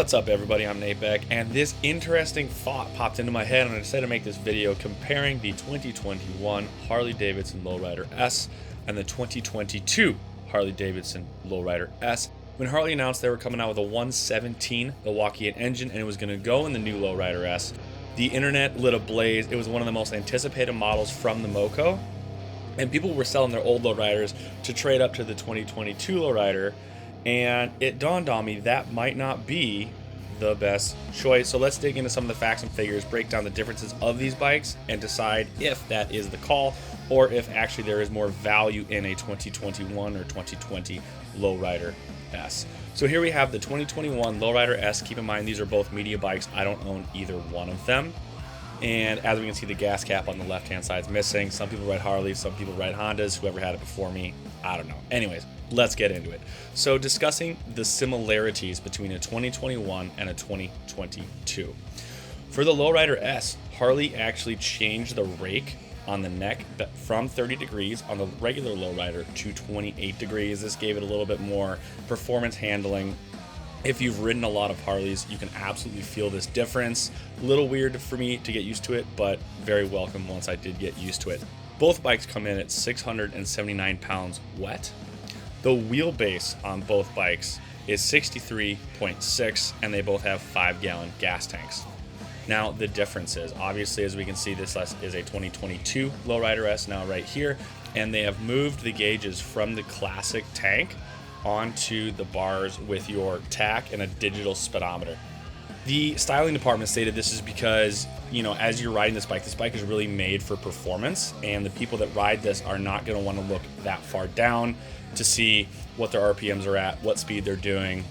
What's up everybody, I'm Nate Beck, and this interesting thought popped into my head and I decided to make this video comparing the 2021 Harley Davidson Lowrider S and the 2022 Harley Davidson Lowrider S. When Harley announced they were coming out with a 117 Milwaukee engine and it was going to go in the new Lowrider S, the internet lit ablaze. It was one of the most anticipated models from the moto, and people were selling their old lowriders to trade up to the 2022 Lowrider. And it dawned on me that might not be the best choice. So let's dig into some of the facts and figures, break down the differences of these bikes, and decide if that is the call or if actually there is more value in a 2021 or 2020 Lowrider S. So here we have the 2021 Lowrider S. Keep in mind these are both media bikes. I don't own either one of them. And as we can see, the gas cap on the left hand side is missing. Some people ride Harleys, some people ride Hondas. Whoever had it before me, I don't know. Anyways, let's get into it. So discussing the similarities between a 2021 and a 2022. For the Lowrider S, Harley actually changed the rake on the neck from 30 degrees on the regular Lowrider to 28 degrees. This gave it a little bit more performance handling. If you've ridden a lot of Harleys, you can absolutely feel this difference. A little weird for me to get used to it, but very welcome once I did get used to it. Both bikes come in at 679 pounds wet. The wheelbase on both bikes is 63.6, and they both have 5-gallon gas tanks. Now, the difference is, obviously, as we can see, this is a 2022 Lowrider S now right here, and they have moved the gauges from the classic tank onto the bars with your tach and a digital speedometer. The styling department stated this is because, as you're riding this bike is really made for performance, and the people that ride this are not going to want to look that far down to see what their RPMs are at, what speed they're doing.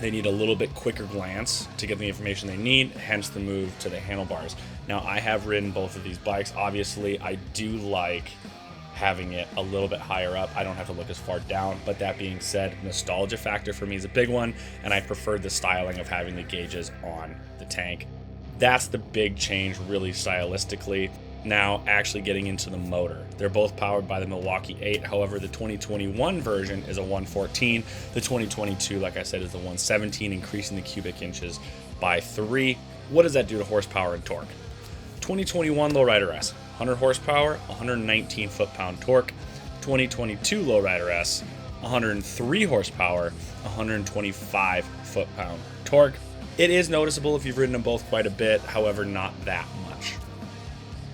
They need a little bit quicker glance to get the information they need, hence the move to the handlebars. Now, I have ridden both of these bikes. Obviously, I do like having it a little bit higher up. I don't have to look as far down, but that being said, nostalgia factor for me is a big one, and I preferred the styling of having the gauges on the tank. That's the big change really stylistically. Now actually getting into the motor. They're both powered by the Milwaukee 8. However, the 2021 version is a 114. The 2022, like I said, is the 117, increasing the cubic inches by 3. What does that do to horsepower and torque? 2021 Lowrider S, 100 horsepower, 119 foot-pound torque. 2022 Lowrider S, 103 horsepower, 125 foot-pound torque. It is noticeable if you've ridden them both quite a bit, however, not that much.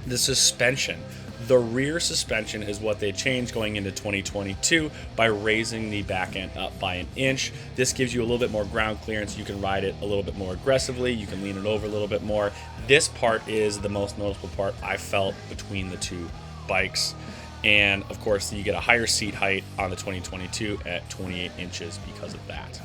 The suspension. The rear suspension is what they changed going into 2022 by raising the back end up by an inch. This gives you a little bit more ground clearance. You can ride it a little bit more aggressively. You can lean it over a little bit more. This part is the most noticeable part I felt between the two bikes. And of course, you get a higher seat height on the 2022 at 28 inches because of that.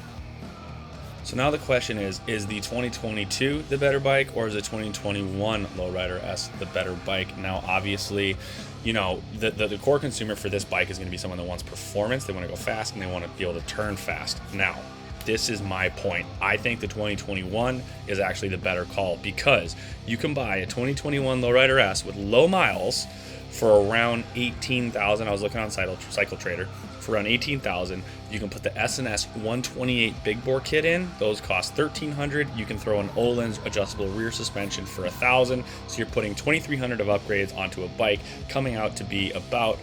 So now the question is the 2022 the better bike, or is the 2021 Lowrider S the better bike? Now, obviously, the core consumer for this bike is going to be someone that wants performance, they want to go fast, and they want to be able to turn fast. Now, this is my point. I think the 2021 is actually the better call because you can buy a 2021 Lowrider S with low miles for around 18,000. I was looking on Cycle Trader. For around 18,000, you can put the S&S 128 big bore kit in. Those cost $1,300. You can throw an Öhlins adjustable rear suspension for $1,000. So you're putting $2,300 of upgrades onto a bike, coming out to be about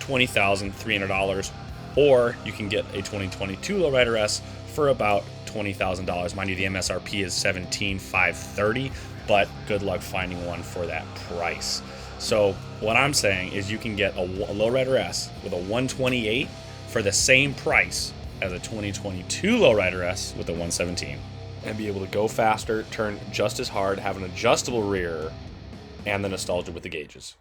$20,300. Or you can get a 2022 Lowrider S for about $20,000. Mind you, the MSRP is $17,530, but good luck finding one for that price. So what I'm saying is you can get a Lowrider S with a 128 for the same price as a 2022 Lowrider S with a 117 and be able to go faster, turn just as hard, have an adjustable rear, and the nostalgia with the gauges.